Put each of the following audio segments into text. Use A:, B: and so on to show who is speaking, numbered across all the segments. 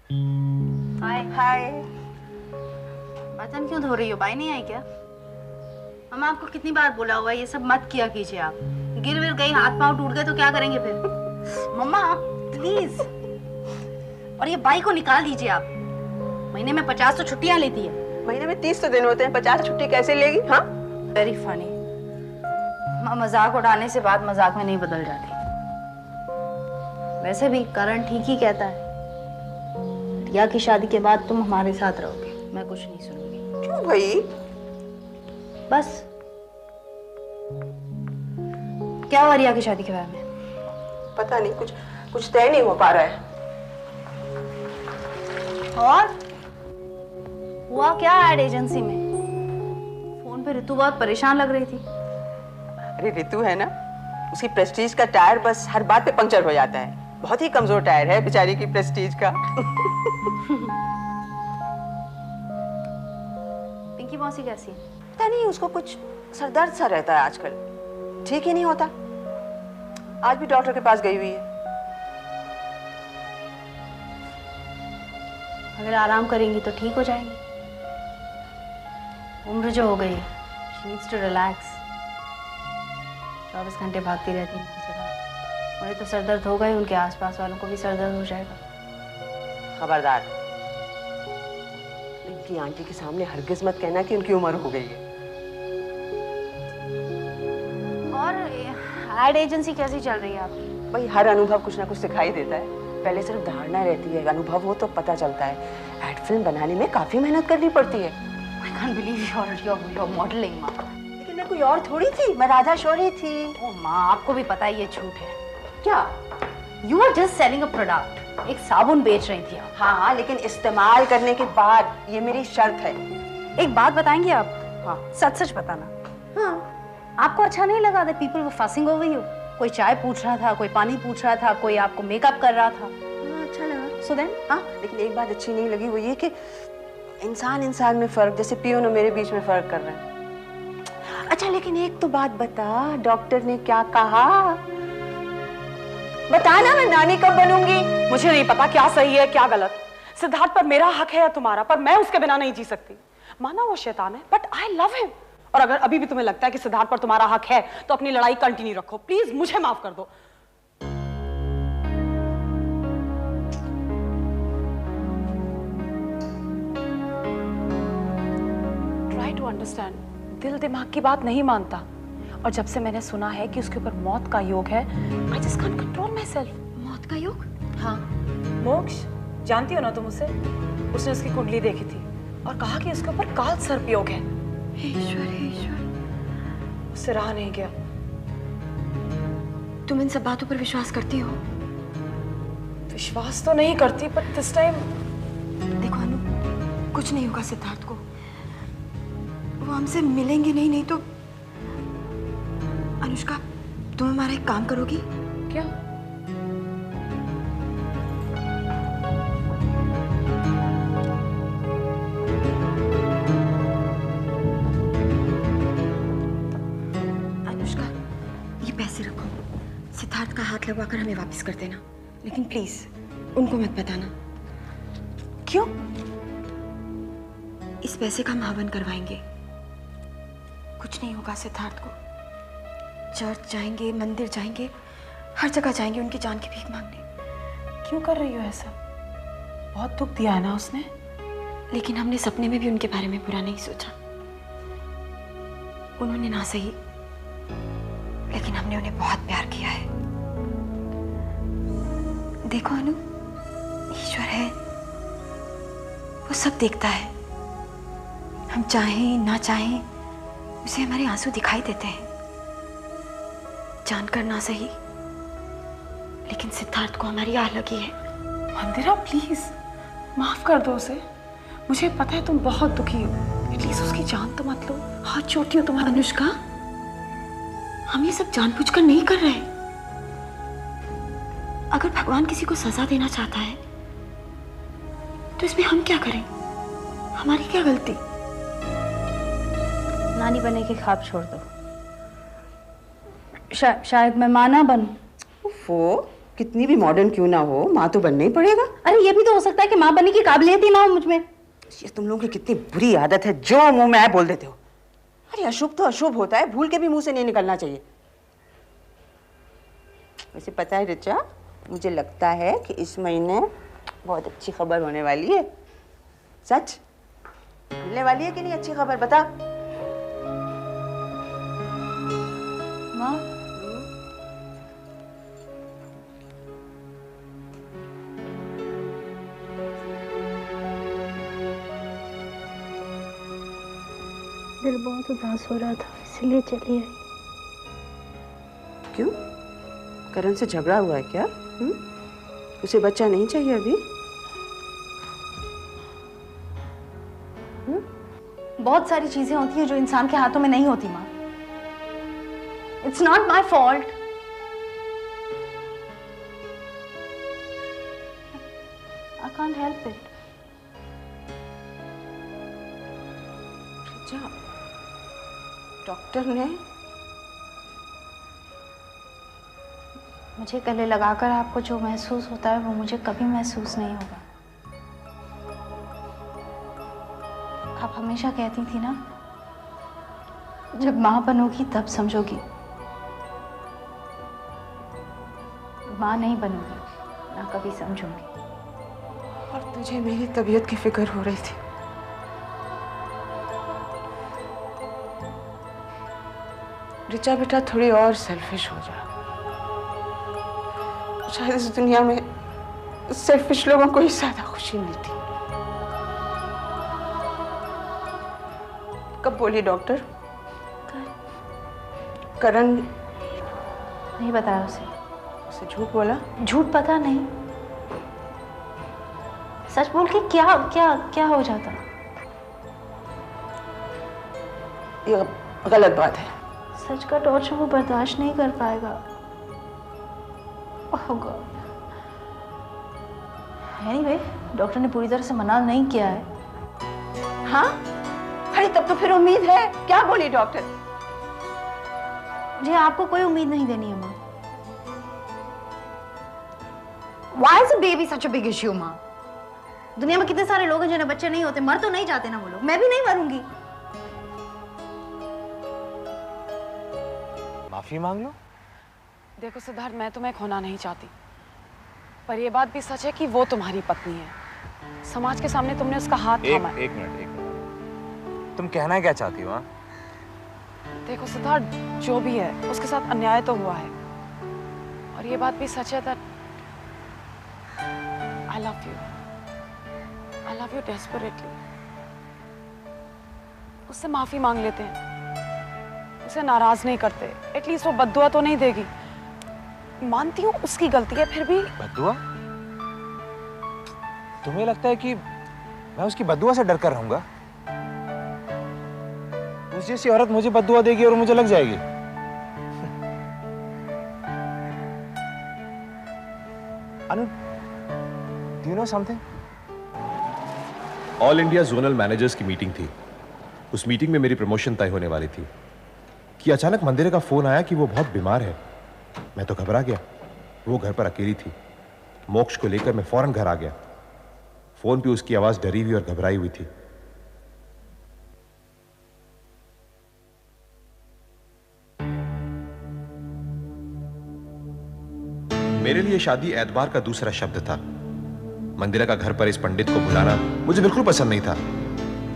A: हाय हाय। बर्तन क्यों धो रही हो? बाई नहीं आई क्या? मम्मा आपको कितनी बार बोला हुआ है ये सब मत किया कीजिए आप। गिर विर गई, हाथ पांव टूट गए तो क्या करेंगे फिर? मम्मा प्लीज। और ये बाई को निकाल दीजिए आप। महीने में 50 तो छुट्टियां लेती है।
B: महीने में 30 तो दिन होते हैं, 50 छुट्टी कैसे लेगी? हाँ
A: वेरी फनी। मजाक उड़ाने से बात मजाक में नहीं बदल जाती। वैसे भी करण ठीक ही कहता है, रिया की शादी के बाद तुम हमारे साथ रहोगे, मैं कुछ नहीं सुनूंगी।
B: क्यों भाई?
A: बस। क्या हुआ रिया की शादी के बारे में?
B: पता नहीं, कुछ तय नहीं हो पा रहा है।
A: और हुआ क्या एड एजेंसी में? फोन पे ऋतु बहुत परेशान लग रही थी।
B: अरे ऋतु है ना, उसकी प्रेस्टीज का टायर बस हर बात पे पंक्चर हो जाता है। बहुत ही कमजोर टायर है बेचारी की प्रेस्टीज का।
A: पिंकी मौसी कैसी है?
B: पता नहीं, उसको कुछ सरदर्द सा रहता है आजकल, ठीक ही नहीं होता। आज भी डॉक्टर के पास गई हुई है।
A: अगर आराम करेंगी तो ठीक हो जाएंगी। उम्र जो हो गई है, she needs to relax। 24 घंटे भागती रहती है। मुझे तो सर दर्द होगा ही, उनके आसपास वालों को भी सर दर्द हो जाएगा।
B: खबरदार, इनकी आंटी के सामने हरगिज मत कहना कि उनकी उम्र हो गई है।
A: और एड एजेंसी कैसी चल रही है आपकी?
B: भाई हर अनुभव कुछ ना कुछ सिखाई देता है। पहले सिर्फ धारणा रहती है, अनुभव हो तो पता चलता है। एड फिल्म बनाने में काफी मेहनत करनी पड़ती है।
A: I can't believe you're modeling, माँ।
B: लेकिन मैं कोई और थोड़ी थी, मैं राधा शौरी थी।
A: ओ माँ, आपको भी पता है ये झूठ है।
B: क्या?
A: You are just selling a product। एक साबुन बेच रही थी आप।
B: हाँ, लेकिन इस्तेमाल करने के बाद ये मेरी शर्त है।
A: एक बात बताएंगे आप?
B: हाँ।
A: सच सच बताना।
B: हाँ।
A: आपको अच्छा नहीं लगा that people were fussing over you? कोई चाय पूछ रहा था, कोई पानी पूछ रहा था, कोई आपको मेकअप कर रहा था।
B: हाँ, अच्छा लगा।
A: So then?
B: हाँ, लेकिन एक बात अच्छी नहीं लगी, वो ये कि इंसान में फर्क, जैसे पियो और मेरे बीच में फर्क कर रहे हैं। अच्छा, लेकिन एक तो बात बता, डॉक्टर ने क्या कहा? बता ना, मैं नानी कब बनूंगी?
C: मुझे नहीं पता क्या सही है क्या गलत। सिद्धार्थ पर मेरा हक है या तुम्हारा, पर मैं उसके बिना नहीं जी सकती। माना वो शैतान है, बट आई लव हिम। और अगर अभी भी तुम्हें लगता है कि सिद्धार्थ पर तुम्हारा हक है तो अपनी लड़ाई कंटिन्यू रखो। प्लीज मुझे माफ कर दो। Try to understand. दिल दिमाग की बात नहीं मानता, और जब से मैंने सुना है कि उसके ऊपर मौत का योग है, I just can't control my self.
A: मौत का योग?
C: हाँ, मोक्ष जानती हो ना तुम उसे? उसने उसकी कुंडली देखी थी और कहा कि उसके ऊपर काल सर्प योग है।
A: ईश्वर ईश्वर।
C: उससे रहा नहीं गया।
A: तुम इन सब बातों पर विश्वास करती हो?
C: विश्वास तो नहीं करती, पर दिस टाइम।
A: देखो अनु, कुछ नहीं होगा सिद्धार्थ को। वो हमसे मिलेंगे नहीं तो अनुष्का, तुम हमारा एक काम करोगी?
C: क्या?
A: अनुष्का, ये पैसे रखो। सिद्धार्थ का हाथ लगवाकर हमें वापस कर देना, लेकिन प्लीज उनको मत बताना।
C: क्यों?
A: इस पैसे का हम हवन करवाएंगे। कुछ नहीं होगा सिद्धार्थ को। चर्च जाएंगे, मंदिर जाएंगे, हर जगह जाएंगे उनकी जान की भीख मांगने।
C: क्यों कर रही हो ऐसा? बहुत दुख दिया है ना उसने।
A: लेकिन हमने सपने में भी उनके बारे में बुरा नहीं सोचा। उन्होंने ना सही, लेकिन हमने उन्हें बहुत प्यार किया है। देखो अनु, ईश्वर है, वो सब देखता है। हम चाहें ना चाहें उसे हमारे आंसू दिखाई देते हैं। जानकर ना सही, लेकिन सिद्धार्थ को हमारी आह लगी है।
C: मंदिरा प्लीज माफ कर दो उसे। मुझे पता है तुम बहुत दुखी हो, एटलीस्ट उसकी जान तो मत लो। हाथ चोटी हो तुम्हारा।
A: अनुष्का, हम ये सब जानबूझकर नहीं कर रहे। अगर भगवान किसी को सजा देना चाहता है तो इसमें हम क्या करें? हमारी क्या गलती? नानी बनने के ख्वाब छोड़ दो। शायद मैं माँ ना बनूं।
B: वो कितनी भी मॉडर्न क्यों ना हो, माँ तो बनना ही पड़ेगा।
A: अरे ये भी तो हो सकता है कि माँ बनने की काबिलियत ही ना हो मुझ में।
B: ये तुम लोगों की कितनी बुरी आदत है, जो मुंह में आए बोल देते हो। अरे अशुभ तो अशुभ होता है, भूल के भी मुंह से नहीं निकलना चाहिए। वैसे पता है रिचा, मुझे लगता है कि इस महीने बहुत अच्छी खबर होने वाली है। सच मिलने वाली है कि नहीं अच्छी खबर, बता।
A: माँ दिल बहुत उदास हो रहा था, इसलिए चली आई।
B: क्यों, करण से झगड़ा हुआ है क्या? उसे बच्चा नहीं चाहिए अभी?
A: बहुत सारी चीजें होती हैं जो इंसान के हाथों में नहीं होती माँ। It's not my fault. I can't help it.
B: Richa, doctor ने
A: मुझे गले लगाकर आपको जो महसूस होता है वो मुझे कभी महसूस नहीं होगा। आप हमेशा कहती थी ना, जब माँ बनोगी तब समझोगी। माँ नहीं बनूंगी, ना कभी समझूंगी।
B: और तुझे मेरी तबीयत की फिक्र हो रही थी। रिचा बेटा, थोड़ी और सेल्फिश हो जा। शायद इस दुनिया में सेल्फिश लोगों को ही ज्यादा खुशी मिलती। कब बोली डॉक्टर? करण
A: नहीं बताया उसे
B: झूठ बोला?
A: झूठ पता नहीं, सच बोल के क्या क्या क्या हो जाता।
B: ये गलत बात है।
A: सच का टॉर्चर वो बर्दाश्त नहीं कर पाएगा। ओह गॉड। एनीवे, डॉक्टर ने पूरी तरह से मना नहीं किया है।
B: हाँ, अरे तब तो फिर उम्मीद है। क्या बोली डॉक्टर?
A: मुझे आपको कोई उम्मीद नहीं देनी है माँ। Why is a baby such a big issue, माँ? दुनिया में कितने सारे लोग हैं जिन्हें बच्चे नहीं होते, मर तो नहीं जाते ना वो लोग। मैं भी नहीं मरूंगी।
D: माफी मांग लो।
C: देखो सिद्धार्थ, मैं तुम्हें खोना नहीं चाहती, पर यह बात भी सच है कि वो तुम्हारी पत्नी है। समाज के सामने तुमने उसका हाथ थामा है।
D: एक मिनट। तुम कहना क्या चाहती हो?
C: देखो सिद्धार्थ, जो भी है उसके साथ अन्याय तो हुआ है, और ये बात भी सच है that I love you desperately। उससे माफी मांग लेते हैं, उसे नाराज नहीं करते, एटलीस्ट वो बद्दुआ तो नहीं देगी। मानती हूँ उसकी गलती है, फिर भी।
D: बद्दुआ? तुम्हें लगता है कि मैं उसकी बद्दुआ से डर कर रहूंगा? उस जैसी औरत मुझे बद्दुआ देगी और मुझे लग जाएगी। अनु, do you know something?
E: All India zonal managers की मीटिंग थी। उस मीटिंग में मेरी प्रमोशन तय होने वाली थी कि अचानक मंदिरा का फोन आया कि वो बहुत बीमार है। मैं तो घबरा गया। वो घर पर अकेली थी। मोक्ष को लेकर मैं फौरन घर आ गया। फोन पे उसकी आवाज डरी हुई और घबराई हुई थी। मेरे लिए शादी एतबार का दूसरा शब्द था। मंदिरा का घर पर इस पंडित को बुलाना मुझे बिल्कुल पसंद नहीं था।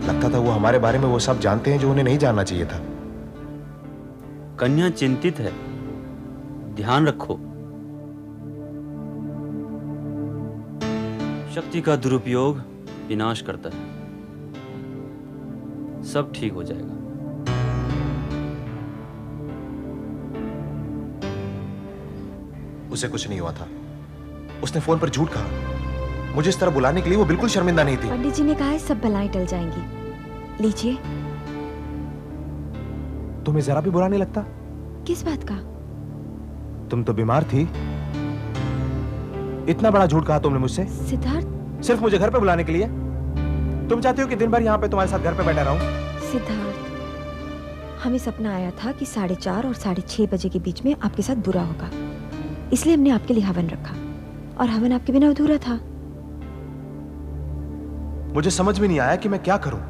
E: लगता था वो हमारे बारे में वो सब जानते हैं जो उन्हें नहीं जानना चाहिए था।
F: कन्या चिंतित है, ध्यान रखो। शक्ति का दुरुपयोग विनाश करता है। सब ठीक हो जाएगा।
E: उसे कुछ नहीं हुआ था। उसने फोन पर झूठ कहा। मुझे इस तरह बुलाने के लिए वो बिल्कुल शर्मिंदा नहीं थी।
G: पंडित जी ने कहा है सब बलाएं टल जाएंगी। लीजिए।
E: तुम्हें जरा भी बुरा नहीं लगता?
G: किस बात का?
E: तुम तो बीमार थी। इतना बड़ा झूठ कहा तुमने मुझसे।
G: सिद्धार्थ,
E: सिर्फ मुझे घर पे बुलाने के लिए? तुम चाहती हो कि दिन भर यहाँ पे तुम्हारे साथ घर पे बैठा रहूं?
G: सिद्धार्थ, हमें सपना आया था कि 4:30 और 6:30 बजे के बीच में आपके साथ बुरा होगा, इसलिए हमने आपके लिए हवन रखा, और हवन आपके बिना अधूरा था।
E: मुझे समझ में नहीं आया कि मैं क्या करूं।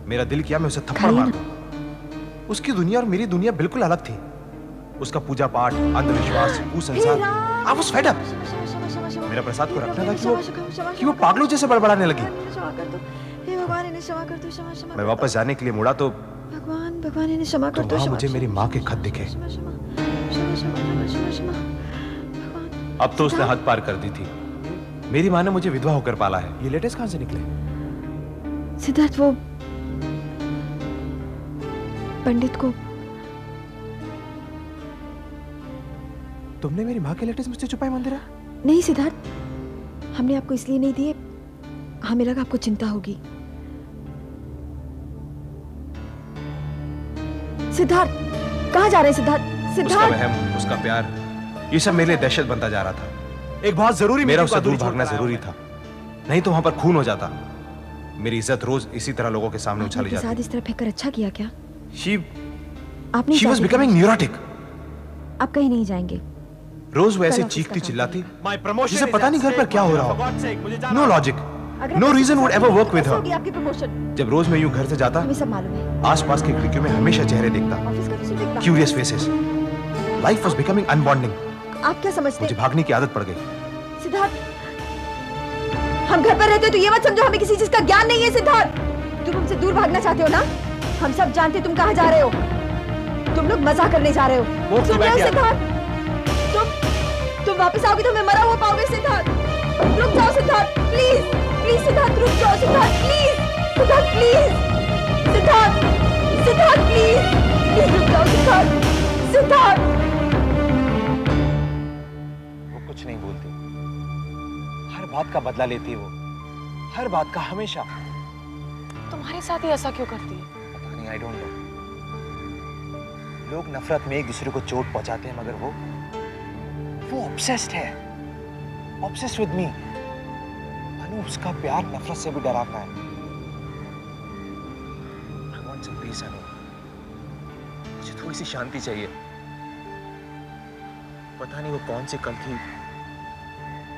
E: मेरा दिल किया मैं उसे थप्पड़
G: खाइए
E: मार
G: ना।
E: दूं। उसकी दुनिया और मेरी दुनिया बिल्कुल अलग थी। उसका पूजा पाठ, अंधविश्वास, कुसंस्कार, I was fed up। मेरा प्रसाद को रखना था कि वो पागलों जैसे बड़बड़ाने लगी। मैं वापस जाने के लिए मुड़ा तो
G: भगवान भगवान इन्हें क्षमा कर दो।
E: वहां मुझे मेरी माँ के खत दिखे। अब तो उसने हद पार कर दी थी। मेरी माँ ने मुझे विधवा होकर पाला है। ये लेटेस्ट कहां से निकले?
G: सिद्धार्थ, वो पंडित को
E: तुमने मेरी माँ के लेटेस्ट मुझसे छुपाए मंदिरा?
G: नहीं सिद्धार्थ, हमने आपको इसलिए नहीं दिए, हमें लगा आपको चिंता होगी। सिद्धार्थ, कहाँ जा रहे हैं सिद्धार्थ?
E: उसका
G: सिद्धार्थ,
E: वहम, उसका प्यार, ये सब मेरे लिए दहशत बनता जा रहा था। एक बहुत जरूरी मेरा उससे दूर भागना जरूरी था, नहीं तो वहां पर खून हो जाता। मेरी इज्जत रोज इसी तरह लोगों के सामने उछाली जाती।
G: प्रसाद इस तरह फेंक कर अच्छा किया क्या?
E: She was becoming neurotic।
G: आप कहीं नहीं जाएंगे।
E: रोज वो ऐसे
G: कल ऑफिस
E: चीखती
G: का
E: चिल्लाती,
G: काम
E: जिसे पता नहीं घर पर क्या हो रहा हो। No logic, no reason would ever work with her.
G: आपकी प्रमोशन
E: जब रोज मैं यूं घर से जाता,
G: हमें सब मालूम है।
E: आसपास की खिड़कियों में हमेशा चेहरे देखता,
G: ऑफिस का तो सिर्फ एक बहाना
E: curious faces. Life was becoming unbonding.
G: है। आप क्या समझते
E: मुझे
G: हैं
E: भागने की आदत पड़ गई।
G: सिद्धार्थ? हम घर पर रहते हो तो ये मत समझो हमें किसी चीज का ज्ञान नहीं है। सिद्धार्थ, तुम हमसे दूर भागना चाहते हो ना? हम सब जानते तुम कहाँ जा रहे हो। तुम लोग मजा करने जा रहे हो। सुन रहे हो सिद्धार्थ? तुम वापस आओगे तो मैं मरा हुआ पाओगे। सिद्धार्थ, रुक जाओ सिद्धार्थ, प्लीज प्लीज सिद्धार्थ, रुक जाओ Siddharth, please Siddharth, please Siddharth, Siddharth please please रुक जाओ सिद्धार्थ, सिद्धार्थ।
D: वो कुछ नहीं बोलती, हर बात का बदला लेती है वो, हर बात का, हमेशा।
C: तुम्हारे साथ ही ऐसा क्यों करती है?
D: पता नहीं, आई डोंट नो। लोग नफरत में एक दूसरे को चोट पहुंचाते हैं, मगर वो ऑब्सेस्ड है, ऑब्सेस्ड विद मी। अनु, उसका प्यार नफरत से भी डरावना है। आई वांट सम पीस अनु, मुझे थोड़ी सी शांति चाहिए। पता नहीं वो कौन सी कल थी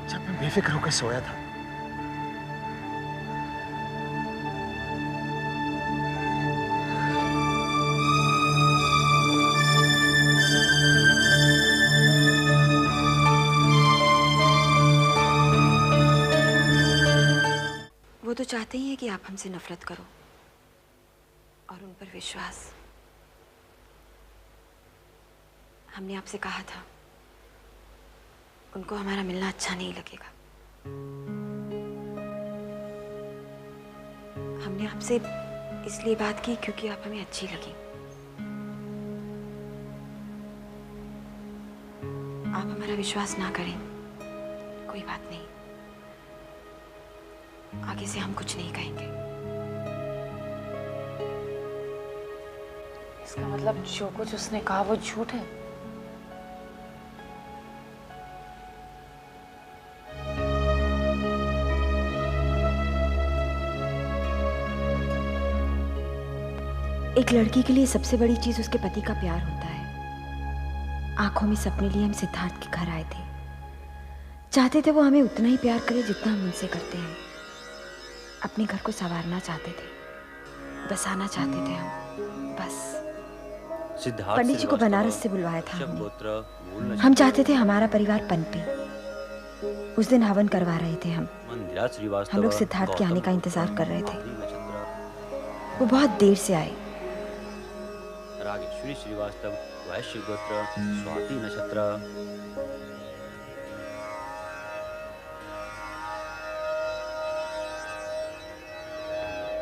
D: जब मैं बेफिक्र होकर सोया था।
G: वो तो चाहते ही हैं कि आप हमसे नफरत करो और उन पर विश्वास। हमने आपसे कहा था उनको हमारा मिलना अच्छा नहीं लगेगा। हमने आपसे इसलिए बात की क्योंकि आप हमें अच्छी लगी। आप हमारा विश्वास ना करें, कोई बात नहीं, आगे से हम कुछ नहीं कहेंगे।
C: इसका मतलब जो कुछ उसने कहा वो झूठ है?
G: एक लड़की के लिए सबसे बड़ी चीज उसके पति का प्यार होता है। आंखों में सपने लिए हम सिद्धार्थ के घर आए थे। चाहते थे वो हमें उतना ही प्यार करे जितना हम उनसे करते हैं। अपने घर को संवारना चाहते थे, बसाना चाहते थे हम, बस।
F: सिद्धार्थ
G: पंडित जी को
F: श्रीवास्तव,
G: बनारस से बुलवाया था
F: शब
G: हमने।
F: गोत्र, मूल
G: हम
F: नक्षत्र,
G: चाहते थे हमारा परिवार पनपे। उस दिन हवन करवा रहे थे हम।
F: मंदिरा श्रीवास्तव,
G: हम लोग सिद्धार्थ के
F: गौतम
G: आने का इंतजार कर रहे थे।
F: मूल नक्षत्र,
G: वो बहुत देर से आए।
F: रागेश्वरी श्रीवास्तव, वैश्य गोत्र, स्वाति नक्षत्र।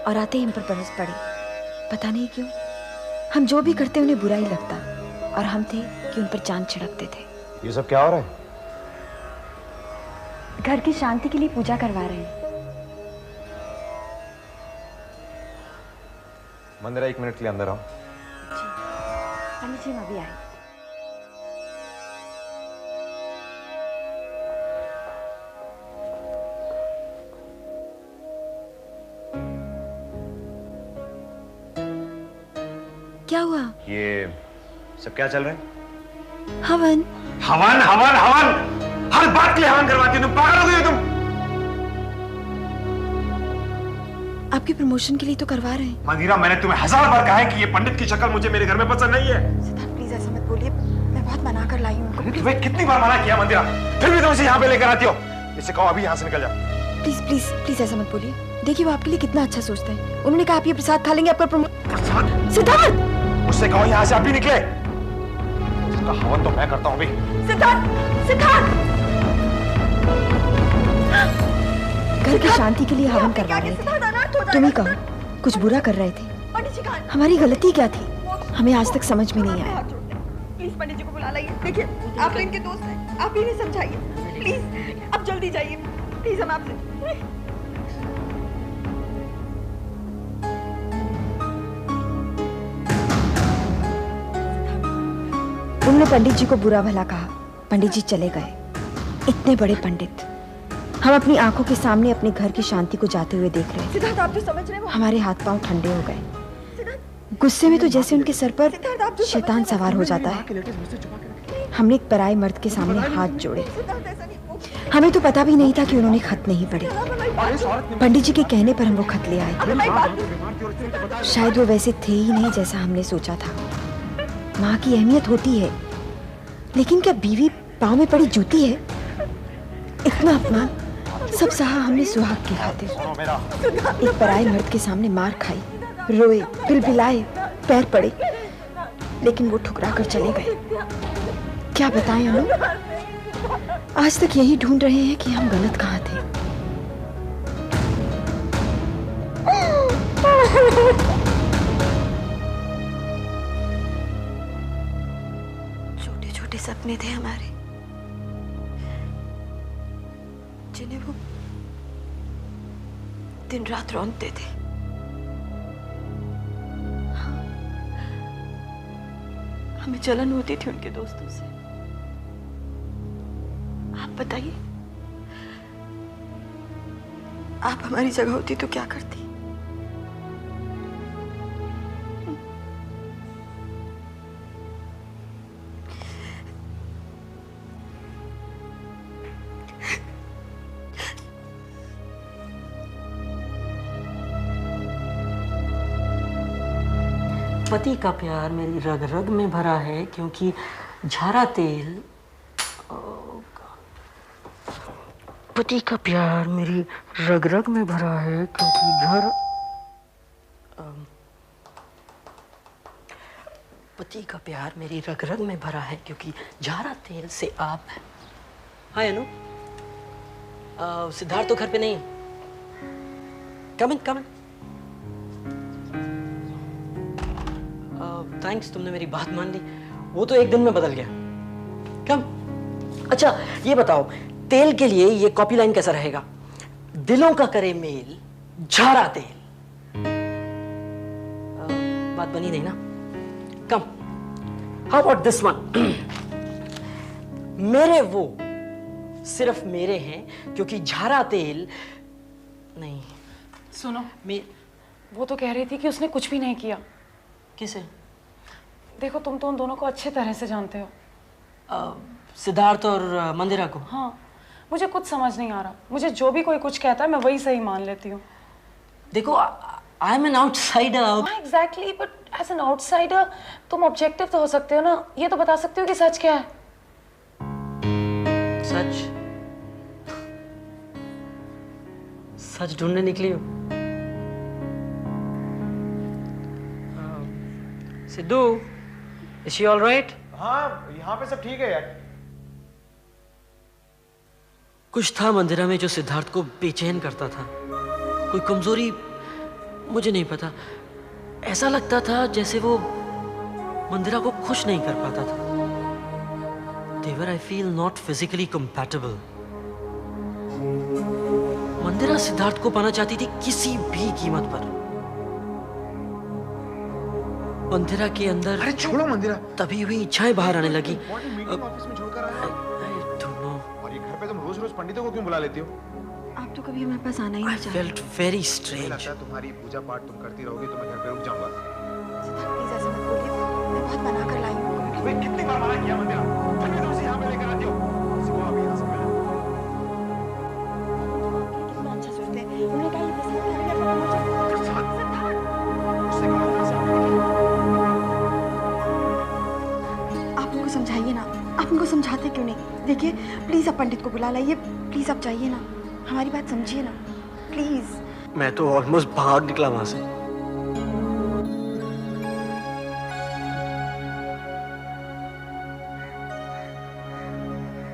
G: और आते ही हम पर बरस पड़े। पता नहीं क्यों हम जो भी करते उन्हें बुरा ही लगता, और हम थे कि उन पर जान छिड़कते थे।
E: ये सब क्या हो रहा है?
G: घर की शांति के लिए पूजा करवा रहे हैं।
E: मंदिरा, 1 मिनट के लिए अंदर आओ।
G: पंडित जी, हम अभी आए। क्या हुआ?
D: ये सब क्या चल रहा है?
G: हवन।
D: हवन हवन हवन, हर बात के लिए हवन करवाती हो तुम, पागल हो गई हो तुम।
G: आपके प्रमोशन के लिए तो करवा रहे हैं।
D: मंदिरा, मैंने तुम्हें 1000 बार कहा है कि ये पंडित की शक्ल मुझे मेरे घर में पसंद नहीं है।
G: सिद्धार्थ प्लीज ऐसा मत बोलिए, मैं बहुत मना कर लाई हूँ उनको।
D: तुम्हें कितनी बार मना किया मंदिरा, फिर भी तुम इसे यहाँ पे लेकर आती हो। इसे कहो अभी यहाँ से निकल जा।
G: प्लीज प्लीज प्लीज ऐसा मत बोलिए। देखिए वो आपके लिए कितना अच्छा सोचते हैं। उन्होंने कहा आप ये प्रसाद खा लेंगे आपका प्रमोशन। सिद्धार्थ!
D: उससे कहो यहाँ से अभी निकले। उसका हवन तो मैं करता हूँ अभी।
G: सिद्धार्थ! सिद्धार्थ! घर की शांति के लिए हवन करवा रहे थे। तुम ही कहो, कुछ बुरा कर रहे थे। हमारी गलती क्या थी, हमें आज तक समझ में नहीं आया।
H: प्लीज पंडित जी को बुला लाइए। देखिए आप तो इनके दोस्त हैं, आप ही इन्हें समझाइए प्लीज। अब जल्दी जाइए प्लीज, हम आपसे।
G: उन्होंने पंडित जी को बुरा भला कहा, पंडित जी चले गए। इतने बड़े पंडित, हम अपनी आंखों के सामने अपने घर की शांति को जाते हुए देख रहे हैं।
H: सिद्धार्थ आप जो समझ रहे हो,
G: हमारे हाथ पांव ठंडे हो गए। गुस्से में तो जैसे उनके सर पर शैतान सवार हो जाता है। हमने एक पराये मर्द के सामने हाथ जोड़े। हमें तो पता भी नहीं था कि उन्होंने खत नहीं पढ़े। पंडित जी के कहने पर हम वो खत ले आए। शायद वो वैसे थे ही नहीं जैसा हमने सोचा था। माँ की अहमियत होती है, लेकिन क्या बीवी पाँव में पड़ी जूती है? इतना अपमान सब सहा हमने सुहाग की खातिर। एक पराये मर्द के सामने मार खाई, रोए, बिलबिलाए, पैर पड़े, लेकिन वो ठुकरा कर चले गए। क्या बताएं हम? आज तक यही ढूंढ रहे हैं कि हम गलत कहाँ थे। छोटे छोटे सपने थे हमारे, जिन्हें वो दिन रात रौंदते थे। हमें जलन होती थी उनके दोस्तों से। आप बताइए, आप हमारी जगह होती तो क्या करती?
I: पति का प्यार मेरी रग रग में भरा है, क्योंकि झारा तेल। पति का प्यार मेरी रग रग में भरा है, क्योंकि पति का प्यार मेरी रग रग में भरा है, क्योंकि झारा तेल से आप। हाय अनु, सिद्धार्थ तो घर पे नहीं। कम इन कम इन। थैंक्स, तुमने मेरी बात मान ली। वो तो एक दिन में बदल गया। कम। अच्छा ये बताओ, तेल के लिए ये कॉपी लाइन कैसा रहेगा? दिलों का करे मेल, झारा तेल। बात बनी नहीं ना? कम, हाउ अबाउट दिस वन? मेरे वो सिर्फ मेरे हैं, क्योंकि झारा तेल नहीं।
C: सुनो, वो तो कह रही थी कि उसने कुछ भी नहीं किया।
I: किसे?
C: देखो, तुम तो उन दोनों को अच्छे तरह से जानते हो।
I: सिद्धार्थ और मंदिरा को?
C: हाँ, मुझे कुछ समझ नहीं आ रहा। मुझे जो भी कोई कुछ कहता है मैं वही सही मान लेती हूँ।
I: देखो, आई एम एन आउटसाइडर।
C: हाँ exactly, but as an outsider तुम ऑब्जेक्टिव तो हो सकते हो ना। ये तो बता सकते हो कि सच क्या है।
I: सच? सच ढूंढने निकली हो? Sidhu, is she all right?
D: हाँ, यहाँ पे सब ठीक है यार।
I: कुछ था मंदिरा में जो सिद्धार्थ को बेचैन करता था। कोई कमजोरी, मुझे नहीं पता। ऐसा लगता था जैसे वो मंदिरा को खुश नहीं कर पाता था। They were, I feel, not physically compatible. मंदिरा सिद्धार्थ को पाना चाहती थी किसी भी कीमत पर। मंदिरा के अंदर,
D: अरे छोड़ो मंदिरा,
I: तभी हुई इच्छाएं बाहर आने लगी।
D: मीटिंग ऑफिस में छोड़कर आया।
I: I don't know.
D: और ये घर पे तुम रोज-रोज पंडितों को क्यों बुला लेती हो?
G: आप तो कभी हमारे पास आना ही नहीं
I: I
G: चाहते।
I: felt very
D: मुझे
I: strange.
D: लगता है तुम्हारी पूजा पाठ तुम करती रहोगी तो मैं घर पे रुक जाऊंगा।
G: प्लीज ऐसा मत बोलिए, मैं बहुत मना कर लाई हूँ।
D: अबे कितनी बार मना किया मंदिरा, फिर भी तुम उसे यहाँ पे लेकर आती हो। उसको अभी यहाँ से मिला।
H: कितना अच्छा सोचते हैं, उन्होंने कहा ये प्रसाद खाने का प्रमोशन।
D: प्रसाद? उससे कहा प्रसाद?
H: आप उनको समझाइए ना, आप उनको समझाते क्यों नहीं? देखिए प्लीज आप पंडित को बुला लाइए, प्लीज आप जाइए ना, हमारी बात समझिए ना, प्लीज।
I: मैं तो ऑलमोस्ट भाग निकला वहां से।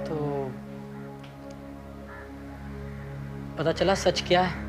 I: तो पता चला सच क्या है?